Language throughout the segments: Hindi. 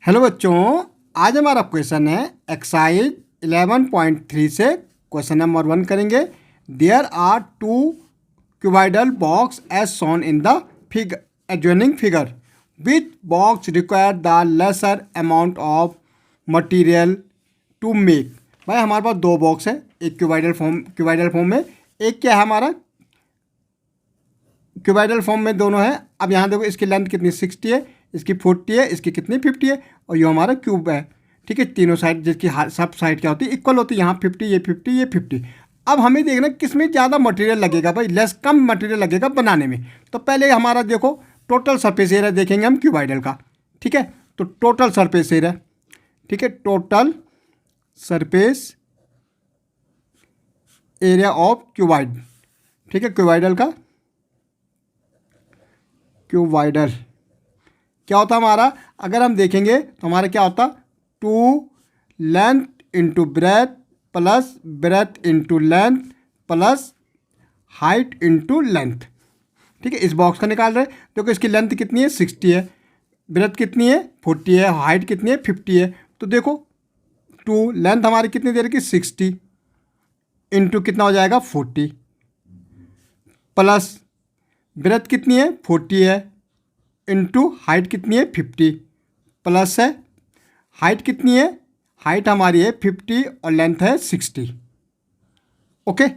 हेलो बच्चों, आज हमारा क्वेश्चन है एक्सरसाइज 11.3 से क्वेश्चन नंबर 1 करेंगे। There are two cuboidal box as shown in the figure adjoining figure. Which box require the lesser amount of material to make. भाई हमारे पास दो बॉक्स है, एक क्यूबॉइडल फॉर्म में, एक क्या है हमारा क्यूबॉइडल फॉर्म में दोनों है। अब यहाँ देखो इसकी लेंथ कितनी 60 है, इसकी 40 है, इसकी कितनी 50 है, और ये हमारा क्यूब है। ठीक है, तीनों साइड जिसकी सब साइड क्या होती है इक्वल होती है। यहाँ 50, ये 50, ये 50। अब हमें देखना किस में ज़्यादा मटेरियल लगेगा भाई, लेस कम मटेरियल लगेगा बनाने में। तो पहले हमारा देखो टोटल सरफेस एरिया देखेंगे हम क्यूबॉइडल का। ठीक है, तो टोटल सरफेस एरिया, ठीक है, total surface area of cuboid, ठीक है, क्यूबॉइडल का, क्यूबॉइडल क्या होता है हमारा, अगर हम देखेंगे तो हमारा क्या होता, 2 length into breadth plus breadth into length plus height into length. ठीक है, इस बॉक्स का निकाल रहे हैं। देखो इसकी लेंथ कितनी है 60 है, ब्रेथ कितनी है 40 है, हाइट कितनी है 50 है। तो देखो 2 लेंथ हमारी कितनी देर की 60 इंटू कितना हो जाएगा 40 प्लस ब्रेथ कितनी है 40 है इंटू हाइट कितनी है 50 प्लस है हाइट कितनी है, हाइट हमारी है 50 और लेंथ है 60। ओके,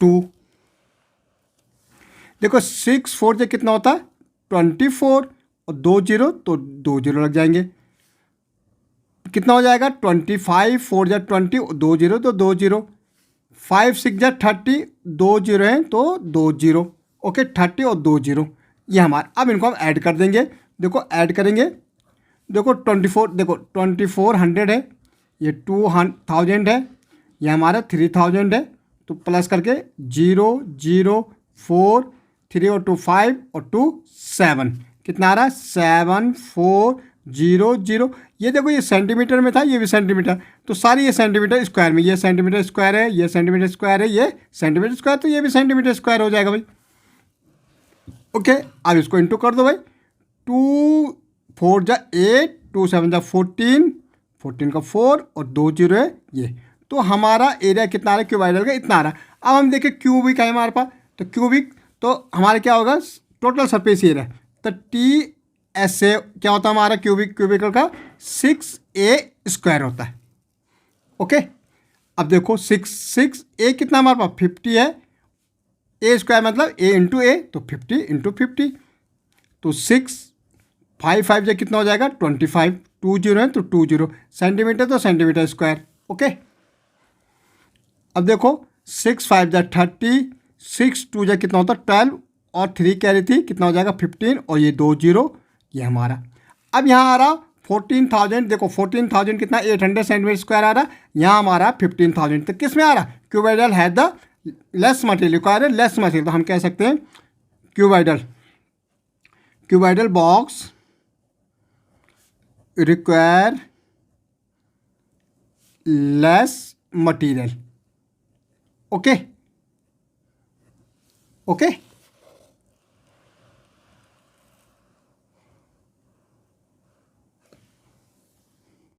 2 देखो 6 4 से कितना होता है 24 और 2 0 तो 2 0 लग जाएंगे। कितना हो जाएगा 25 4 जा 20 और 2 0 तो 2 0, 5 6 जा 30, 2 0 हैं तो 2 0। ओके, 30 और 2 0 ये हमारा। अब इनको हम ऐड कर देंगे। देखो ऐड करेंगे, देखो 24, देखो 2400 है, ये 2000 है, ये हमारा 3000 है। तो प्लस करके 0 0 4 3 और 2 5 और 2 7, कितना आ रहा है 7 4 0 0। ये देखो ये सेंटीमीटर में था, ये भी सेंटीमीटर, तो सारी ये सेंटीमीटर स्क्वायर में, ये सेंटीमीटर स्क्वायर है, ये सेंटीमीटर स्क्वायर है, ये सेंटीमीटर स्क्वायर, तो ये भी सेंटीमीटर स्क्वायर हो जाएगा भाई। ओके, अब इसको इंटू कर दो भाई, 2 4 जा 8, 2 7 जा 14, 14 का 4 और 2 0 है ये। तो हमारा एरिया कितना आ रहा है क्यूबॉइडल का, इतना आ रहा है। अब हम देखें क्यूबिक है हमारे पास, तो क्यूबिक तो हमारे क्या होगा टोटल सरफेस एरिया, तो TSA क्या होता है हमारा क्यूबिकल का 6A² होता है। ओके, अब देखो 6 A कितना हमारे पास 50 है, A² मतलब A इंटू A, तो 50 इंटू 50, तो 6 5 5 से कितना हो जाएगा 25, 2 0 है तो 2 0, सेंटीमीटर तो सेंटीमीटर स्क्वायर। ओके, अब देखो 6 5 जा 30, 6 2 जा कितना होता 12 और 3 कैरी थी, कितना हो जाएगा 15 और ये 2 0 ये हमारा। अब यहाँ आ रहा 14,000, देखो 14,000 कितना 800 सेंटीमीटर स्क्वायर आ रहा, यहाँ हमारा 15,000। तो किस में आ रहा, क्यूबॉइडल है the less material require less material. तो हम कह सकते हैं cuboidal box require less material. Okay okay.